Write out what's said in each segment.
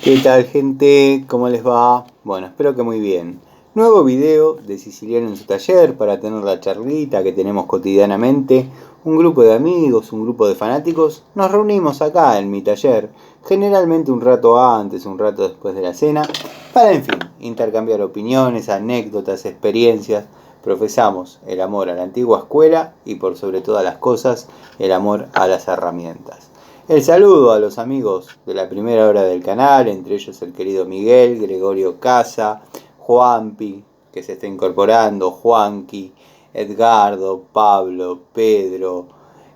¿Qué tal, gente? ¿Cómo les va? Bueno, espero que muy bien. Nuevo video de Siciliano en su taller para tener la charlita que tenemos cotidianamente. Un grupo de amigos, un grupo de fanáticos, nos reunimos acá en mi taller, generalmente un rato antes, un rato después de la cena, para, en fin, intercambiar opiniones, anécdotas, experiencias. Profesamos el amor a la antigua escuela y, por sobre todas las cosas, el amor a las herramientas. El saludo a los amigos de la primera hora del canal, entre ellos el querido Miguel, Gregorio Casa, Juanpi, que se está incorporando, Juanqui, Edgardo, Pablo, Pedro,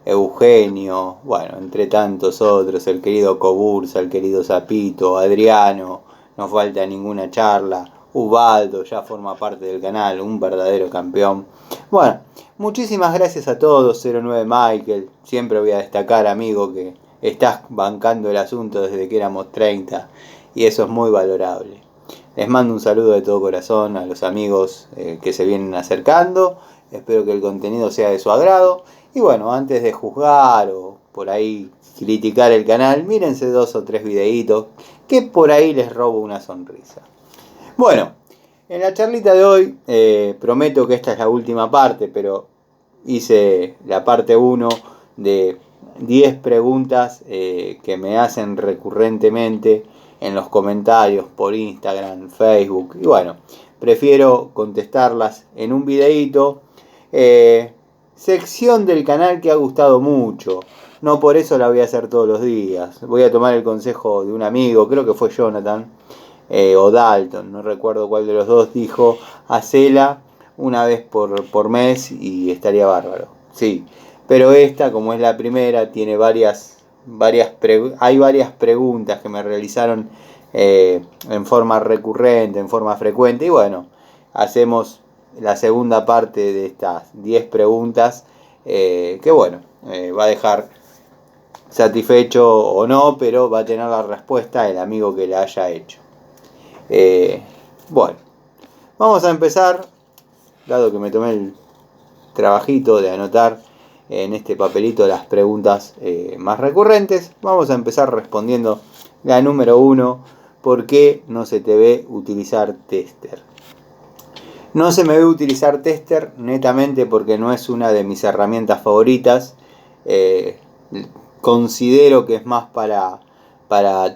Eugenio, bueno, entre tantos otros, el querido Cobursa, el querido Zapito, Adriano, no falta ninguna charla, Ubaldo ya forma parte del canal, un verdadero campeón. Bueno, muchísimas gracias a todos, 09 Michael, siempre voy a destacar, amigo, que estás bancando el asunto desde que éramos 30 y eso es muy valorable. Les mando un saludo de todo corazón a los amigos que se vienen acercando. Espero que el contenido sea de su agrado. Y bueno, antes de juzgar o por ahí criticar el canal, mírense 2 o 3 videitos que por ahí les robo una sonrisa. Bueno, en la charlita de hoy prometo que esta es la última parte, pero hice la parte 1 de 10 preguntas que me hacen recurrentemente en los comentarios por Instagram, Facebook, y bueno, prefiero contestarlas en un videíto. Sección del canal que ha gustado mucho, no por eso la voy a hacer todos los días. Voy a tomar el consejo de un amigo, creo que fue Jonathan o Dalton, no recuerdo cuál de los dos, dijo: hacela una vez por mes y estaría bárbaro. Sí, pero esta, como es la primera, tiene hay varias preguntas que me realizaron en forma recurrente, en forma frecuente, y bueno, hacemos la segunda parte de estas 10 preguntas que bueno, va a dejar satisfecho o no, pero va a tener la respuesta el amigo que la haya hecho. Bueno, vamos a empezar, dado que me tomé el trabajito de anotar en este papelito las preguntas más recurrentes. Vamos a empezar respondiendo la número 1: ¿por qué no se te ve utilizar Tester? No se me ve utilizar Tester netamente porque no es una de mis herramientas favoritas. Considero que es más para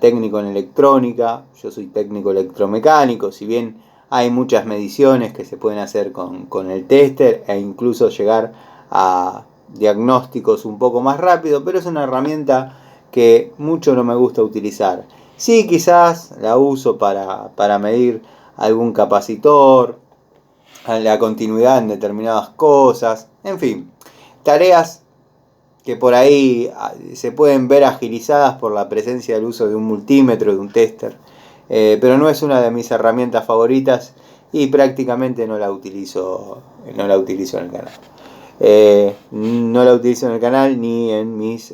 técnico en electrónica. Yo soy técnico electromecánico, si bien hay muchas mediciones que se pueden hacer con el tester e incluso llegar a diagnósticos un poco más rápido, pero es una herramienta que mucho no me gusta utilizar. Sí, quizás la uso para medir algún capacitor, la continuidad en determinadas cosas, en fin, tareas que por ahí se pueden ver agilizadas por la presencia del uso de un multímetro, de un tester, pero no es una de mis herramientas favoritas y prácticamente no la utilizo en el canal. No la utilizo en el canal ni en mis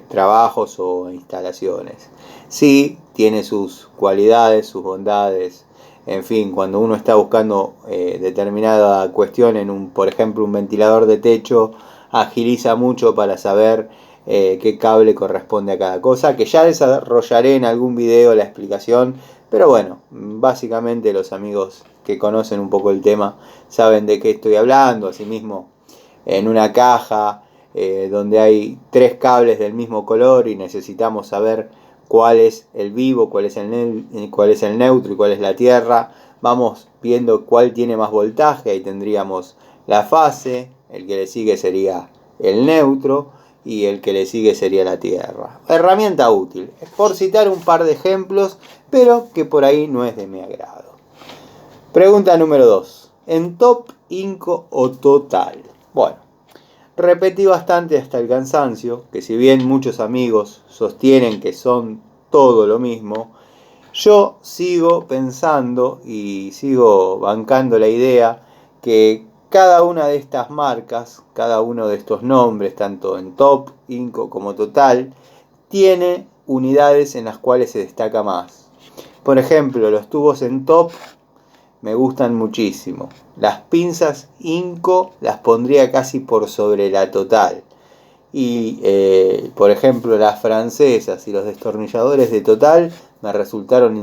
trabajos o instalaciones. Sí, tiene sus cualidades, sus bondades. En fin, cuando uno está buscando determinada cuestión en por ejemplo, un ventilador de techo, agiliza mucho para saber qué cable corresponde a cada cosa, que ya desarrollaré en algún video la explicación, pero bueno, básicamente los amigos que conocen un poco el tema saben de qué estoy hablando. Asimismo, en una caja donde hay 3 cables del mismo color y necesitamos saber cuál es el vivo, cuál es el neutro y cuál es la tierra, vamos viendo cuál tiene más voltaje. Ahí tendríamos la fase, el que le sigue sería el neutro y el que le sigue sería la tierra. Herramienta útil, por citar un par de ejemplos, pero que por ahí no es de mi agrado. Pregunta número 2: ¿en top, inco o total? Bueno, repetí bastante hasta el cansancio, que si bien muchos amigos sostienen que son todo lo mismo, yo sigo pensando y sigo bancando la idea que cada una de estas marcas, cada uno de estos nombres, tanto en top, inco como total, tiene unidades en las cuales se destaca más. Por ejemplo, los tubos en top me gustan muchísimo. Las pinzas inco las pondría casi por sobre la total. Y por ejemplo, las francesas y los destornilladores de total me resultaron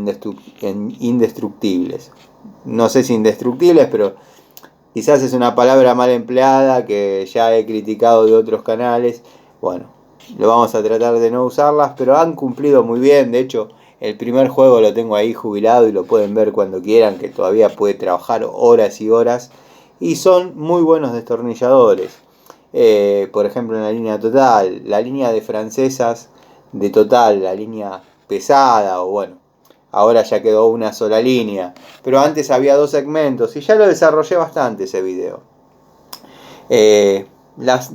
indestructibles. No sé si indestructibles, pero quizás es una palabra mal empleada que ya he criticado de otros canales. Bueno, lo vamos a tratar de no usarlas, pero han cumplido muy bien. De hecho, el primer juego lo tengo ahí jubilado y lo pueden ver cuando quieran, que todavía puede trabajar horas y horas. Y son muy buenos destornilladores. Por ejemplo, en la línea Total, la línea de francesas de Total, la línea pesada, o bueno, ahora ya quedó una sola línea, pero antes había 2 segmentos y ya lo desarrollé bastante ese video. Las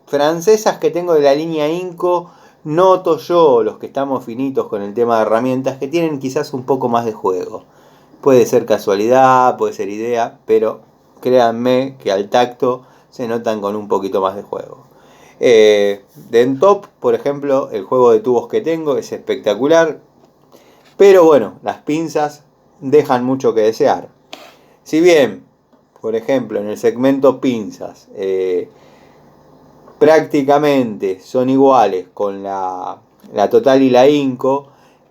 francesas que tengo de la línea Inco, noto yo, los que estamos finitos con el tema de herramientas, que tienen quizás un poco más de juego. Puede ser casualidad, puede ser idea, pero créanme que al tacto se notan con un poquito más de juego. De Top, por ejemplo, el juego de tubos que tengo es espectacular, pero bueno, las pinzas dejan mucho que desear. Si bien, por ejemplo, en el segmento pinzas, prácticamente son iguales con la Total y la Inco,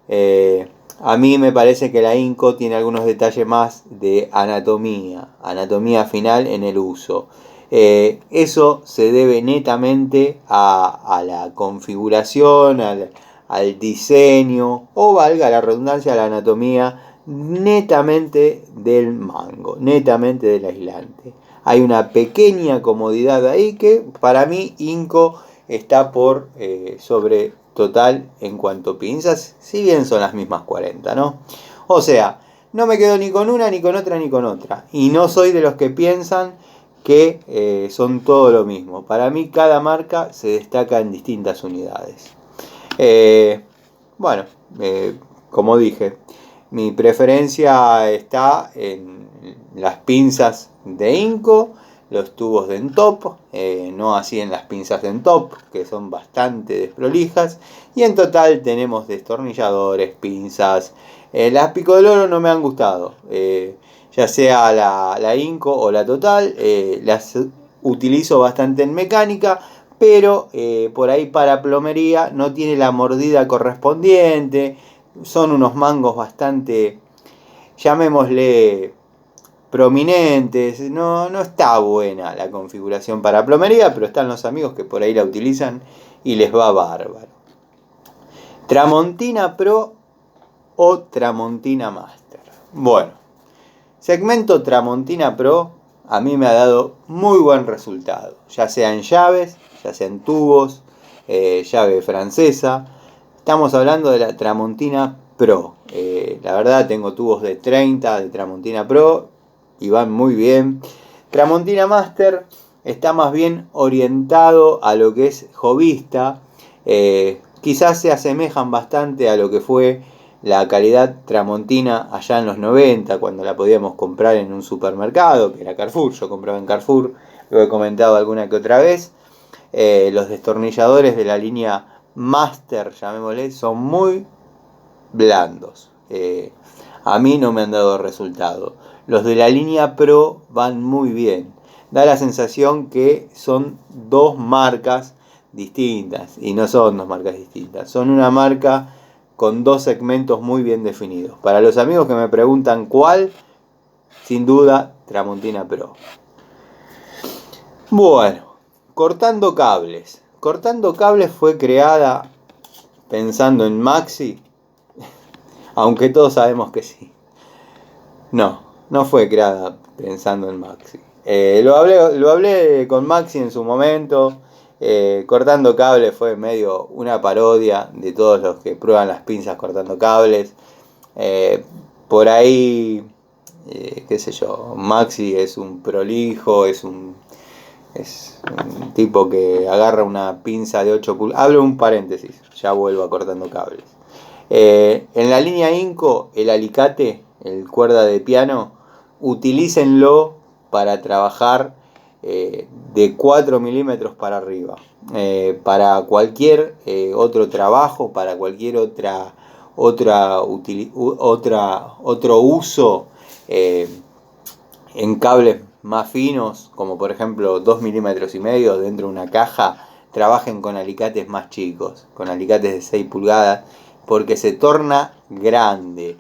a mí me parece que la Inco tiene algunos detalles más de anatomía final en el uso. Eso se debe netamente a la configuración, al diseño, o valga la redundancia, a la anatomía netamente del mango, netamente del aislante. Hay una pequeña comodidad ahí que para mí Inco está por sobre Total en cuanto a pinzas, si bien son las mismas 40, ¿no? O sea, no me quedo ni con una, ni con otra, ni con otra. Y no soy de los que piensan que son todo lo mismo. Para mí cada marca se destaca en distintas unidades. Bueno, como dije, mi preferencia está en las pinzas de Inco, los tubos de Entop, no así en las pinzas de Entop, que son bastante desprolijas, y en Total tenemos destornilladores, pinzas. Las Pico del Oro no me han gustado, ya sea la Inco o la Total, las utilizo bastante en mecánica, pero por ahí para plomería no tiene la mordida correspondiente, son unos mangos bastante, llamémosle, prominentes, no está buena la configuración para plomería, pero están los amigos que por ahí la utilizan y les va bárbaro. Tramontina Pro o Tramontina Master. Bueno, segmento Tramontina Pro a mí me ha dado muy buen resultado, ya sea en llaves, ya sea en tubos, llave francesa. Estamos hablando de la Tramontina Pro. La verdad tengo tubos de 30 de Tramontina Pro y van muy bien. Tramontina Master está más bien orientado a lo que es hobbyista. Quizás se asemejan bastante a lo que fue la calidad Tramontina allá en los 90, cuando la podíamos comprar en un supermercado, que era Carrefour. Yo compraba en Carrefour, lo he comentado alguna que otra vez. Los destornilladores de la línea Master, llamémosle, son muy blandos. A mí no me han dado resultado. Los de la línea Pro van muy bien. Da la sensación que son 2 marcas distintas. Y no son 2 marcas distintas. Son una marca con 2 segmentos muy bien definidos. Para los amigos que me preguntan cuál, sin duda Tramontina Pro. Bueno, cortando cables. Cortando cables fue creada pensando en Maxi, aunque todos sabemos que sí. No fue creada pensando en Maxi. Lo hablé con Maxi en su momento. Cortando cables fue medio una parodia de todos los que prueban las pinzas cortando cables. Por ahí, qué sé yo, Maxi es un prolijo, es un tipo que agarra una pinza de 8 pulgadas. Hablo un paréntesis, ya vuelvo a cortando cables. En la línea Inco, el alicate, el cuerda de piano, utilícenlo para trabajar de 4 milímetros para arriba. Para cualquier otro trabajo, para cualquier otro uso en cables más finos, como por ejemplo 2 milímetros y medio dentro de una caja, trabajen con alicates más chicos, con alicates de 6 pulgadas, porque se torna grande,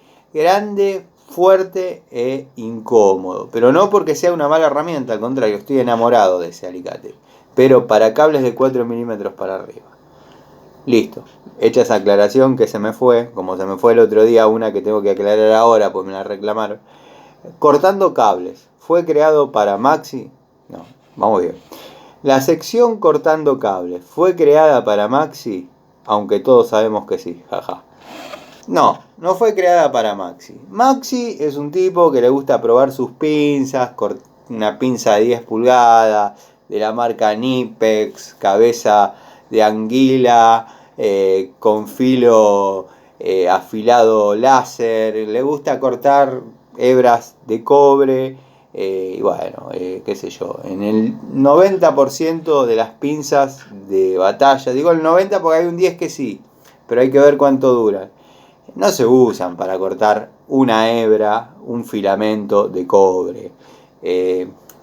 fuerte e incómodo, pero no porque sea una mala herramienta, al contrario, estoy enamorado de ese alicate, pero para cables de 4 milímetros para arriba. Listo, hecha esa aclaración que se me fue, como se me fue el otro día una que tengo que aclarar ahora, pues me la reclamaron. Cortando cables, ¿fue creado para Maxi? No, vamos bien. La sección cortando cables, ¿fue creada para Maxi? Aunque todos sabemos que sí, jaja. No, no fue creada para Maxi. Maxi es un tipo que le gusta probar sus pinzas, una pinza de 10 pulgadas, de la marca Nipex, cabeza de anguila, con filo afilado láser. Le gusta cortar hebras de cobre. Y bueno, qué sé yo, en el 90% de las pinzas de batalla, digo el 90 porque hay un 10 que sí, pero hay que ver cuánto duran, no se usan para cortar una hebra, un filamento de cobre.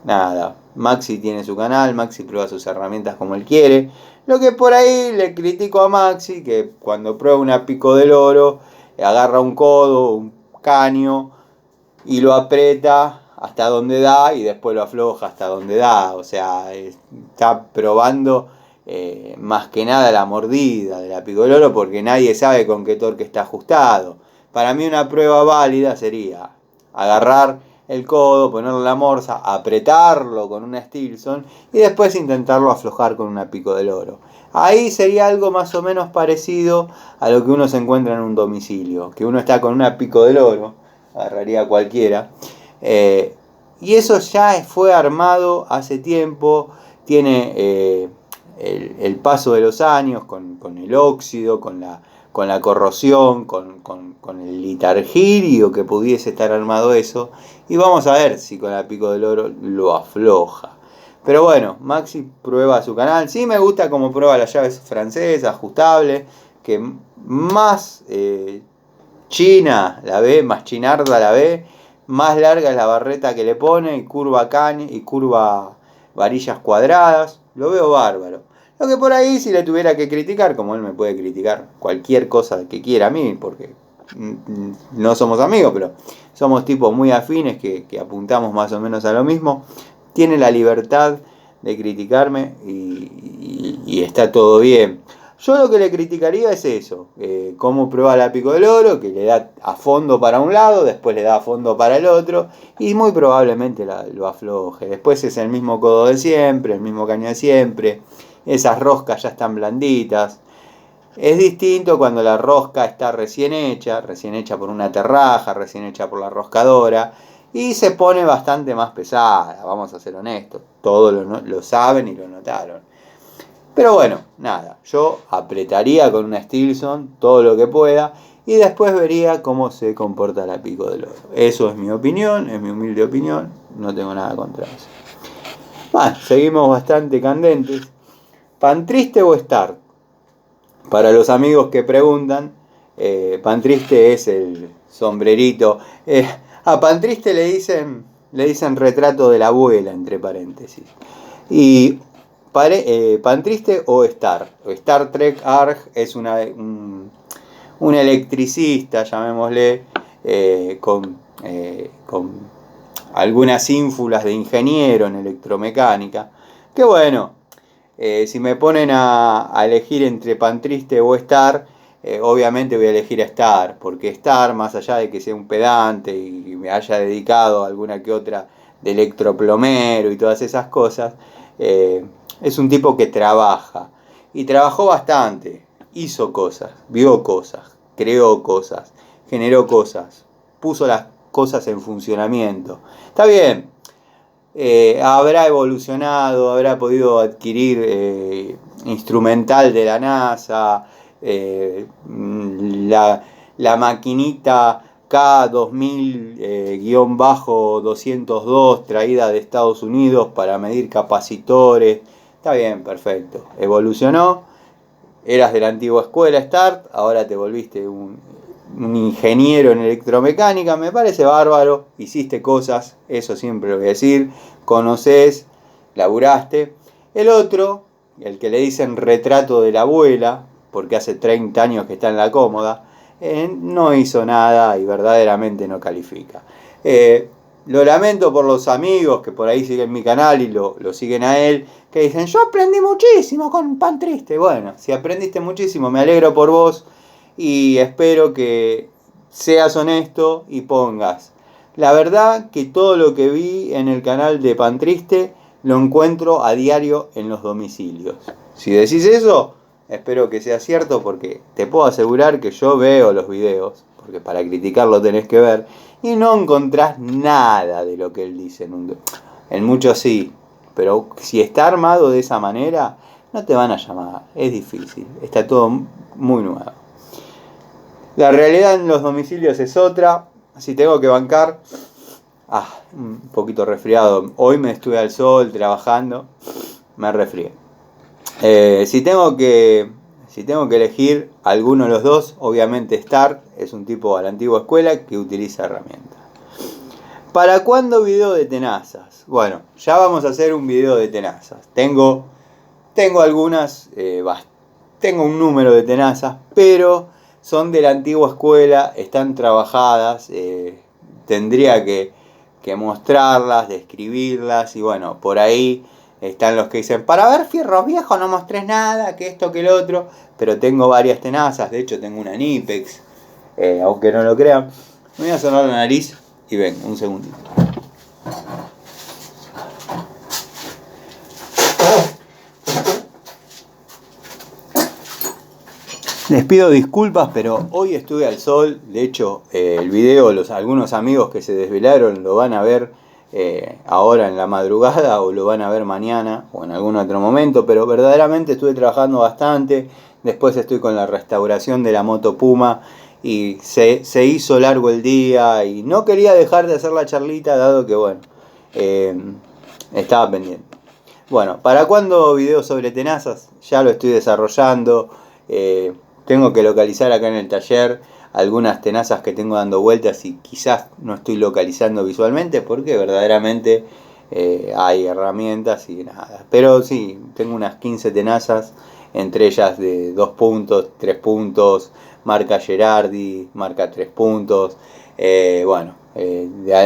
Nada, Maxi tiene su canal, Maxi prueba sus herramientas como él quiere. Lo que por ahí le critico a Maxi, que cuando prueba una pico del oro, agarra un codo, un caño, y lo aprieta hasta donde da y después lo afloja hasta donde da. O sea, está probando más que nada la mordida de la pico del oro porque nadie sabe con qué torque está ajustado. Para mí una prueba válida sería agarrar el codo, ponerle la morsa, apretarlo con una Stilson y después intentarlo aflojar con una pico del oro. Ahí sería algo más o menos parecido a lo que uno se encuentra en un domicilio, que uno está con una pico del oro, agarraría cualquiera, y eso ya fue armado hace tiempo, tiene el paso de los años con el óxido, con la corrosión, con el litargirio que pudiese estar armado eso, y vamos a ver si con la pico del oro lo afloja. Pero bueno, Maxi prueba su canal. Sí me gusta como prueba las llaves francesas, ajustables, que más china la ve, más chinarda la ve, más larga es la barreta que le pone, y curva caña y curva varillas cuadradas. Lo veo bárbaro. Lo que por ahí si le tuviera que criticar, como él me puede criticar cualquier cosa que quiera a mí, porque no somos amigos, pero somos tipos muy afines que apuntamos más o menos a lo mismo, tiene la libertad de criticarme y está todo bien. Yo lo que le criticaría es eso, cómo prueba la pico del oro, que le da a fondo para un lado, después le da a fondo para el otro, y muy probablemente lo afloje. Después es el mismo codo de siempre, el mismo caño de siempre, esas roscas ya están blanditas. Es distinto cuando la rosca está recién hecha por una terraja, recién hecha por la roscadora, y se pone bastante más pesada, vamos a ser honestos. Todos lo saben y lo notaron. Pero bueno, nada, yo apretaría con una Stilson todo lo que pueda y después vería cómo se comporta la pico del oro. Eso es mi opinión, es mi humilde opinión, no tengo nada contra eso. Bueno, seguimos bastante candentes. ¿Pan triste o Start? Para los amigos que preguntan, Pan triste es el sombrerito. A Pan triste le dicen retrato de la abuela, entre paréntesis. Y Pan triste o Star. Star Trek Arg es un electricista, llamémosle, con algunas ínfulas de ingeniero en electromecánica. Que bueno, si me ponen a elegir entre Pan triste o Star, obviamente voy a elegir a Star, porque Star, más allá de que sea un pedante y me haya dedicado a alguna que otra de electroplomero y todas esas cosas, es un tipo que trabaja. Y trabajó bastante. Hizo cosas, vio cosas, creó cosas, generó cosas, puso las cosas en funcionamiento. Está bien, habrá evolucionado, habrá podido adquirir instrumental de la NASA, la maquinita K2000-202 traída de Estados Unidos para medir capacitores. Está bien, perfecto. Evolucionó, eras de la antigua escuela Start, ahora te volviste un ingeniero en electromecánica, me parece bárbaro, hiciste cosas, eso siempre lo voy a decir, conoces, laburaste. El otro, el que le dicen retrato de la abuela, porque hace 30 años que está en la cómoda, no hizo nada y verdaderamente no califica. Lo lamento por los amigos que por ahí siguen mi canal y lo siguen a él, que dicen, yo aprendí muchísimo con Pan Triste. Bueno, si aprendiste muchísimo, me alegro por vos y espero que seas honesto y pongas. La verdad que todo lo que vi en el canal de Pan Triste lo encuentro a diario en los domicilios. Si decís eso, espero que sea cierto porque te puedo asegurar que yo veo los videos, porque para criticarlo tenés que ver, y no encontrás nada de lo que él dice en muchos sí, pero si está armado de esa manera, no te van a llamar, es difícil, está todo muy nuevo. La realidad en los domicilios es otra, si tengo que bancar, un poquito resfriado, hoy me estuve al sol trabajando, me resfrié. Si tengo que elegir alguno de los dos, obviamente Star es un tipo a la antigua escuela que utiliza herramientas. ¿Para cuándo video de tenazas? Bueno, ya vamos a hacer un video de tenazas. Tengo algunas, tengo un número de tenazas, pero son de la antigua escuela, están trabajadas, tendría que mostrarlas, describirlas y bueno, por ahí están los que dicen, para ver fierros viejos no mostrés nada, que esto, que el otro, pero tengo varias tenazas, de hecho tengo una Nipex, aunque no lo crean. Me voy a sonar la nariz y ven, un segundito. Les pido disculpas, pero hoy estuve al sol. De hecho, el video, algunos amigos que se desvelaron lo van a ver ahora en la madrugada o lo van a ver mañana o en algún otro momento. Pero verdaderamente estuve trabajando bastante. Después estoy con la restauración de la moto Puma y se hizo largo el día y no quería dejar de hacer la charlita dado que, bueno, estaba pendiente. Bueno, ¿para cuándo video sobre tenazas? Ya lo estoy desarrollando. Tengo que localizar acá en el taller algunas tenazas que tengo dando vueltas y quizás no estoy localizando visualmente porque verdaderamente hay herramientas y nada. Pero sí, tengo unas 15 tenazas, entre ellas de 2 puntos, 3 puntos, marca Gerardi, marca 3 puntos,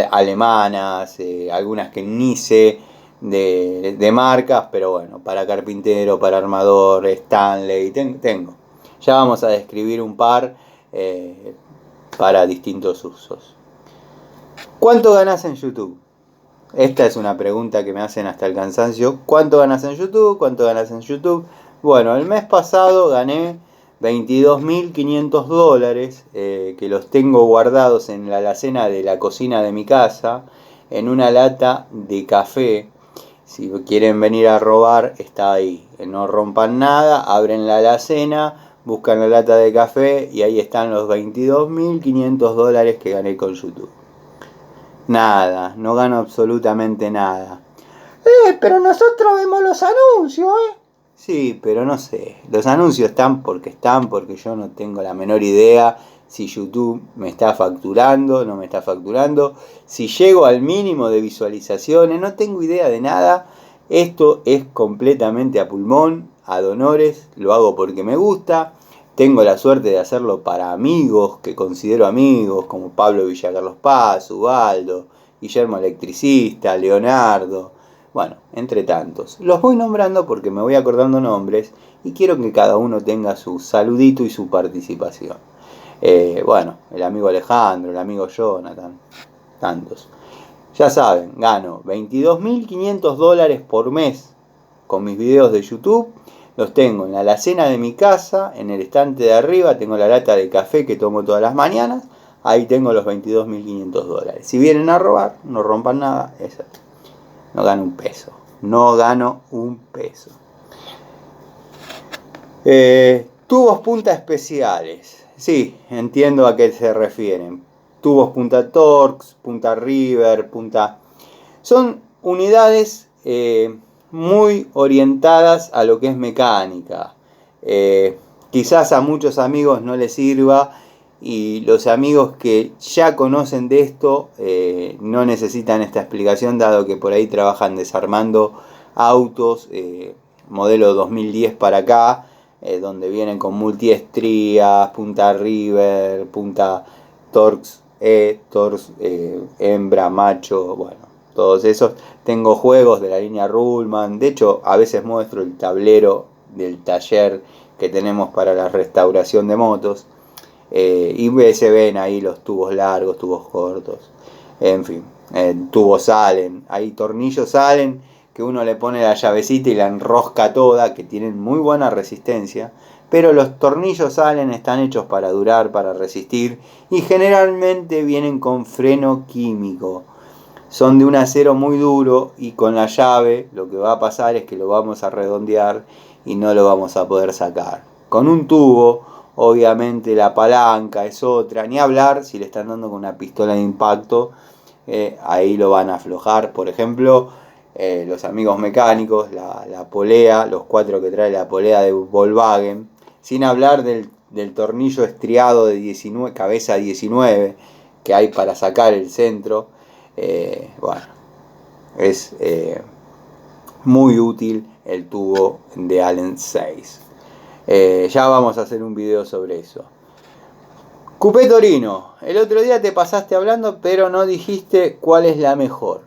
alemanas, algunas que ni sé de marcas, pero bueno, para carpintero, para armador, Stanley, tengo. Ya vamos a describir un par para distintos usos. ¿Cuánto ganás en YouTube? Esta es una pregunta que me hacen hasta el cansancio. ¿Cuánto ganas en YouTube? ¿Cuánto ganas en YouTube? Bueno, el mes pasado gané $22.500 que los tengo guardados en la alacena de la cocina de mi casa, en una lata de café. Si quieren venir a robar, está ahí. No rompan nada, abren la alacena, buscan la lata de café y ahí están los $22.500 que gané con YouTube. Nada, no gano absolutamente nada. Pero nosotros vemos los anuncios, Sí, pero no sé. Los anuncios están porque yo no tengo la menor idea si YouTube me está facturando, no me está facturando, si llego al mínimo de visualizaciones, no tengo idea de nada. Esto es completamente a pulmón, ad honores, lo hago porque me gusta. Tengo la suerte de hacerlo para amigos que considero amigos, como Pablo Villacarlos Paz, Ubaldo, Guillermo Electricista, Leonardo, bueno, entre tantos. Los voy nombrando porque me voy acordando nombres y quiero que cada uno tenga su saludito y su participación. El amigo Alejandro, el amigo Jonathan, tantos. Ya saben, gano $22.500 por mes con mis videos de YouTube. Los tengo en la alacena de mi casa, en el estante de arriba, tengo la lata de café que tomo todas las mañanas. Ahí tengo los $22.500. Si vienen a robar, no rompan nada. No gano un peso. No gano un peso. Tubos punta especiales. Sí, entiendo a qué se refieren. Tubos punta Torx, punta River, punta... Son unidades muy orientadas a lo que es mecánica. Quizás a muchos amigos no les sirva y los amigos que ya conocen de esto no necesitan esta explicación dado que por ahí trabajan desarmando autos modelo 2010 para acá donde vienen con multiestrías, punta river, punta torx, hembra, macho, bueno, todos esos. Tengo juegos de la línea Ruhlmann, de hecho a veces muestro el tablero del taller que tenemos para la restauración de motos, y se ven ahí los tubos largos, tubos cortos, en fin, tubos Allen, hay tornillos Allen que uno le pone la llavecita y la enrosca toda, que tienen muy buena resistencia, pero los tornillos Allen están hechos para durar, para resistir, y generalmente vienen con freno químico. Son de un acero muy duro y con la llave lo que va a pasar es que lo vamos a redondear y no lo vamos a poder sacar. Con un tubo, obviamente la palanca es otra, ni hablar si le están dando con una pistola de impacto, ahí lo van a aflojar. Por ejemplo, los amigos mecánicos, la polea, los 4 que trae la polea de Volkswagen, sin hablar del tornillo estriado de 19, cabeza 19 que hay para sacar el centro. Bueno, es muy útil el tubo de Allen 6. Ya vamos a hacer un video sobre eso. Coupé Torino, el otro día te pasaste hablando, pero no dijiste cuál es la mejor.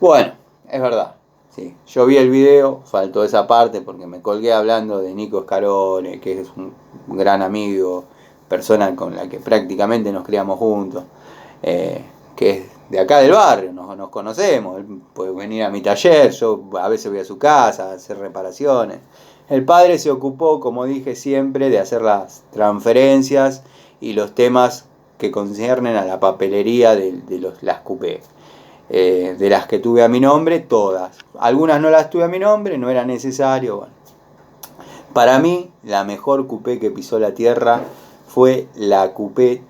Bueno, es verdad, sí, yo vi el video, faltó esa parte porque me colgué hablando de Nico Scarone, que es un gran persona con la que prácticamente nos criamos juntos, que es de acá del barrio, nos conocemos, él puede venir a mi taller, yo a veces voy a su casa a hacer reparaciones. El padre se ocupó, como dije siempre, de hacer las transferencias y los temas que conciernen a la papelería de las coupé. De las que tuve a mi nombre, todas. Algunas no las tuve a mi nombre, no era necesario. Bueno. Para mí, la mejor coupé que pisó la tierra fue la coupé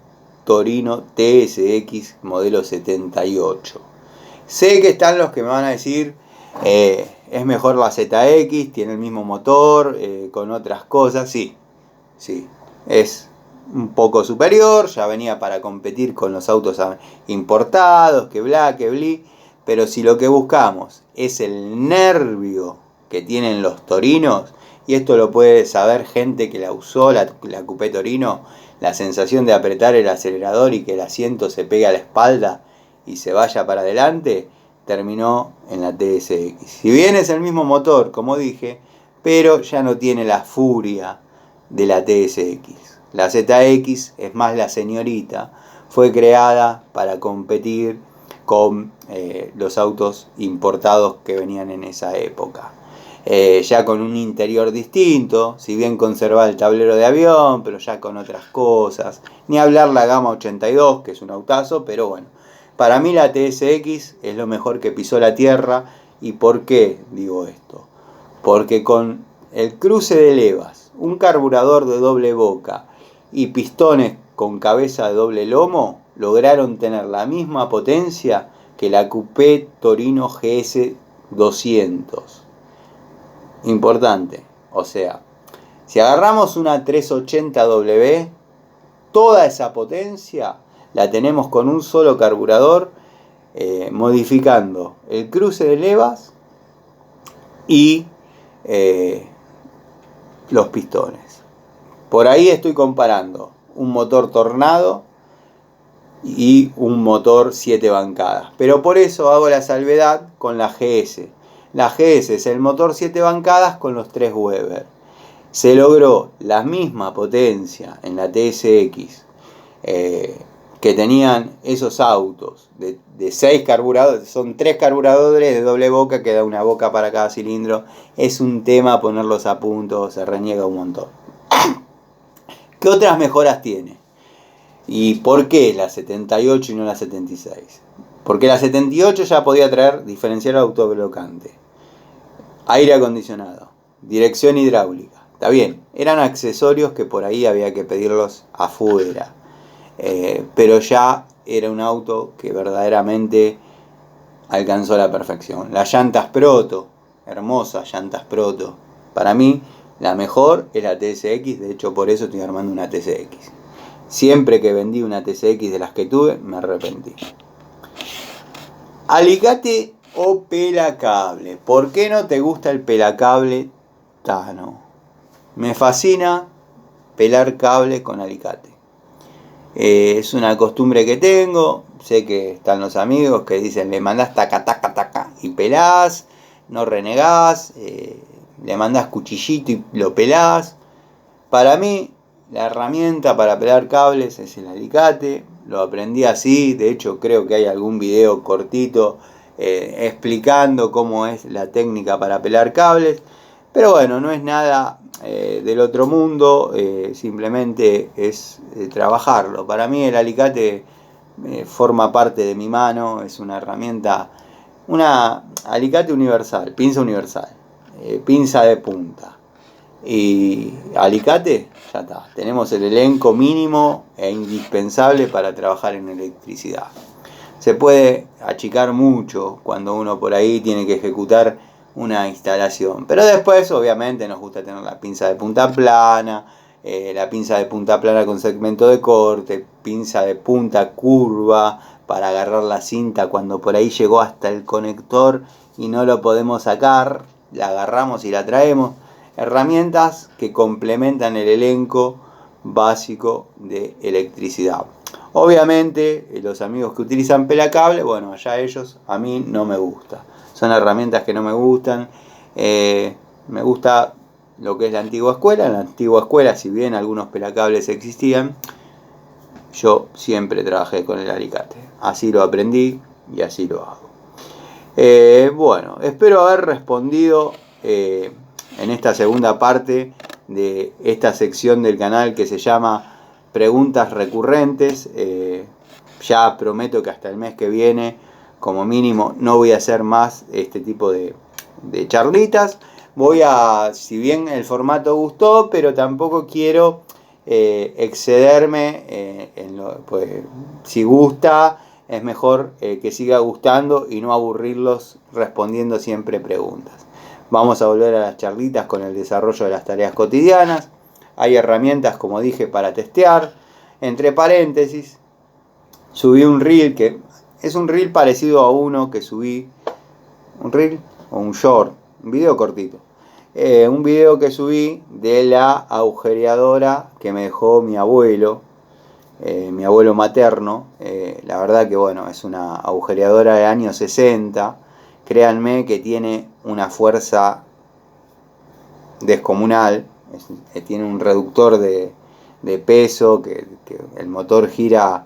Torino TSX modelo 78. Sé que están los que me van a decir, es mejor la ZX, tiene el mismo motor, con otras cosas. Sí, es un poco superior, ya venía para competir con los autos importados, que bla, que bli, pero si lo que buscamos es el nervio que tienen los torinos, y esto lo puede saber gente que la usó, la coupé Torino, la sensación de apretar el acelerador y que el asiento se pegue a la espalda y se vaya para adelante, terminó en la TSX. Si bien es el mismo motor, como dije, pero ya no tiene la furia de la TSX. La ZX es más la señorita, fue creada para competir con los autos importados que venían en esa época. Ya con un interior distinto, si bien conserva el tablero de avión, pero ya con otras cosas. Ni hablar la gama 82, que es un autazo, pero bueno. Para mí la TSX es lo mejor que pisó la tierra. ¿Y por qué digo esto? Porque con el cruce de levas, un carburador de doble boca y pistones con cabeza de doble lomo, lograron tener la misma potencia que la coupé Torino GS 200. Importante, o sea, si agarramos una 380W, toda esa potencia la tenemos con un solo carburador, modificando el cruce de levas y los pistones. Por ahí estoy comparando un motor Tornado y un motor 7 bancadas, pero por eso hago la salvedad con la GS. La GS es el motor 7 bancadas con los 3 Weber. Se logró la misma potencia en la TSX que tenían esos autos de 6 carburadores, son 3 carburadores de doble boca, que da una boca para cada cilindro. Es un tema ponerlos a punto, se reniega un montón. ¿Qué otras mejoras tiene? ¿Y por qué la 78 y no la 76? Porque la 78 ya podía traer diferencial autoblocante, aire acondicionado, dirección hidráulica. Está bien, eran accesorios que por ahí había que pedirlos afuera. Pero ya era un auto que verdaderamente alcanzó la perfección. Las llantas Proto, hermosas llantas Proto. Para mí, la mejor es la TSX, de hecho por eso estoy armando una TSX. Siempre que vendí una TSX de las que tuve, me arrepentí. Alicate o pelacable. ¿Por qué no te gusta el pelacable Tano? Me fascina pelar cable con alicate. Es una costumbre que tengo. Sé que están los amigos que dicen le mandás taca taca taca y pelás, no renegás, le mandás cuchillito y lo pelás. Para mí la herramienta para pelar cables es el alicate. Lo aprendí así. De hecho creo que hay algún video cortito explicando cómo es la técnica para pelar cables. Pero bueno, no es nada del otro mundo, simplemente es trabajarlo. Para mí el alicate forma parte de mi mano, es una herramienta, una alicate universal, pinza de punta y alicate, ya está. Tenemos el elenco mínimo e indispensable para trabajar en electricidad. Se puede achicar mucho cuando uno por ahí tiene que ejecutar una instalación. Pero después, obviamente, nos gusta tener la pinza de punta plana, la pinza de punta plana con segmento de corte, pinza de punta curva para agarrar la cinta cuando por ahí llegó hasta el conector y no lo podemos sacar, la agarramos y la traemos. Herramientas que complementan el elenco básico de electricidad. Obviamente, los amigos que utilizan pelacable, bueno, allá ellos, a mí no me gusta. Son herramientas que no me gustan. Me gusta lo que es la antigua escuela. En la antigua escuela, si bien algunos pelacables existían, yo siempre trabajé con el alicate. Así lo aprendí y así lo hago. Bueno, espero haber respondido en esta segunda parte de esta sección del canal que se llama Preguntas recurrentes. Ya prometo que hasta el mes que viene, como mínimo, no voy a hacer más este tipo de charlitas. Si bien el formato gustó, pero tampoco quiero excederme pues, si gusta, es mejor que siga gustando y no aburrirlos respondiendo siempre preguntas. Vamos a volver a las charlitas con el desarrollo de las tareas cotidianas. Hay herramientas, como dije, para testear. Entre paréntesis, subí un reel que es un reel parecido a uno que subí. ¿Un reel o un short? Un video cortito. Un video que subí de la agujereadora que me dejó mi abuelo materno. La verdad que bueno, es una agujereadora de años 60. Créanme que tiene una fuerza descomunal. Tiene un reductor de peso, que el motor gira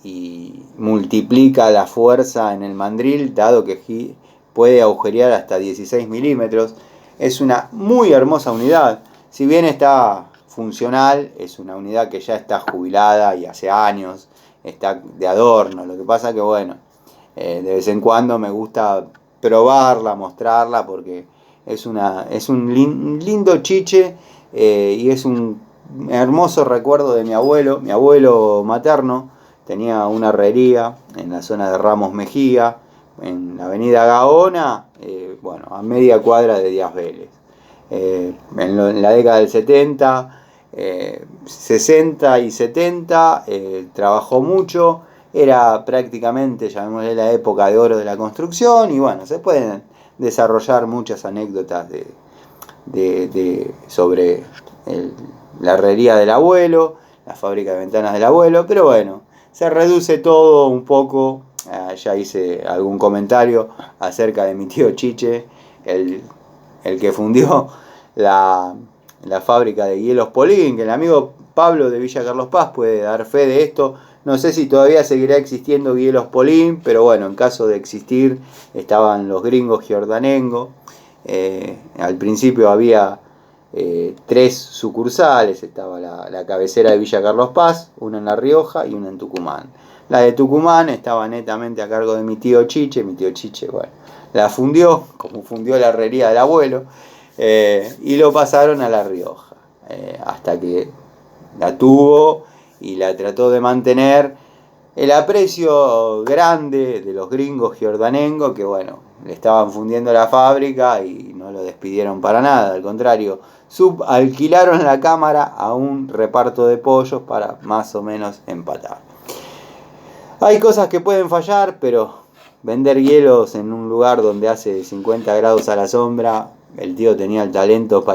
y multiplica la fuerza en el mandril, dado que puede agujerear hasta 16 milímetros. Es una muy hermosa unidad. Si bien está funcional, es una unidad que ya está jubilada y hace años, está de adorno. Lo que pasa que bueno, de vez en cuando me gusta probarla, mostrarla, porque es un lindo chiche y es un hermoso recuerdo de mi abuelo materno. Tenía una herrería en la zona de Ramos Mejía, en la avenida Gaona, bueno, a media cuadra de Díaz Vélez. En la década del 70, 60 y 70, trabajó mucho. Era prácticamente, llamémosle, la época de oro de la construcción, y bueno, se pueden desarrollar muchas anécdotas sobre la herrería del abuelo, la fábrica de ventanas del abuelo, pero bueno, se reduce todo un poco. Ya hice algún comentario acerca de mi tío Chiche, el que fundió la fábrica de hielos Polín, que el amigo Pablo de Villa Carlos Paz puede dar fe de esto. No sé si todavía seguirá existiendo Hielos Polín, pero bueno, en caso de existir, estaban los gringos Giordanengo. Al principio había 3 sucursales. Estaba la cabecera de Villa Carlos Paz, una en La Rioja y una en Tucumán. La de Tucumán estaba netamente a cargo de mi tío Chiche. Mi tío Chiche, bueno, la fundió, como fundió la herrería del abuelo, y lo pasaron a La Rioja, hasta que la tuvo y la trató de mantener. El aprecio grande de los gringos Giordanengo, que bueno, le estaban fundiendo la fábrica y no lo despidieron para nada, al contrario, subalquilaron la cámara a un reparto de pollos para más o menos empatar. Hay cosas que pueden fallar, pero vender hielos en un lugar donde hace 50 grados a la sombra, el tío tenía el talento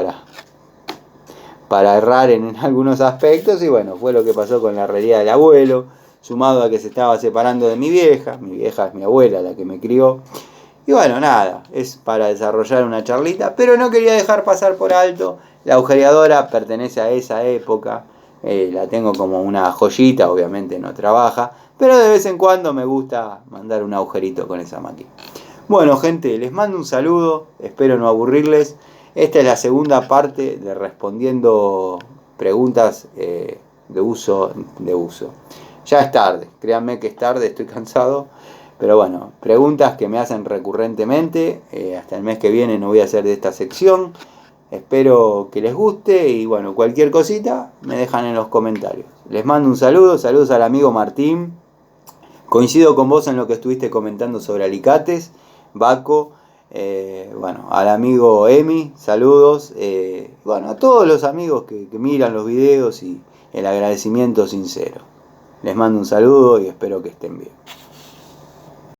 para errar en algunos aspectos, y bueno, fue lo que pasó con la herrería del abuelo, sumado a que se estaba separando de mi vieja es mi abuela la que me crió, y bueno, nada, es para desarrollar una charlita, pero no quería dejar pasar por alto, la agujereadora pertenece a esa época, la tengo como una joyita, obviamente no trabaja, pero de vez en cuando me gusta mandar un agujerito con esa máquina. Bueno, gente, les mando un saludo, espero no aburrirles. Esta es la segunda parte de respondiendo preguntas de uso. Ya es tarde, créanme que es tarde, estoy cansado. Pero bueno, preguntas que me hacen recurrentemente. Hasta el mes que viene no voy a hacer de esta sección. Espero que les guste y bueno, cualquier cosita me dejan en los comentarios. Les mando un saludo, saludos al amigo Martín. Coincido con vos en lo que estuviste comentando sobre alicates, Baco, bueno, al amigo Emi, saludos, bueno, a todos los amigos que miran los videos y el agradecimiento sincero. Les mando un saludo y espero que estén bien.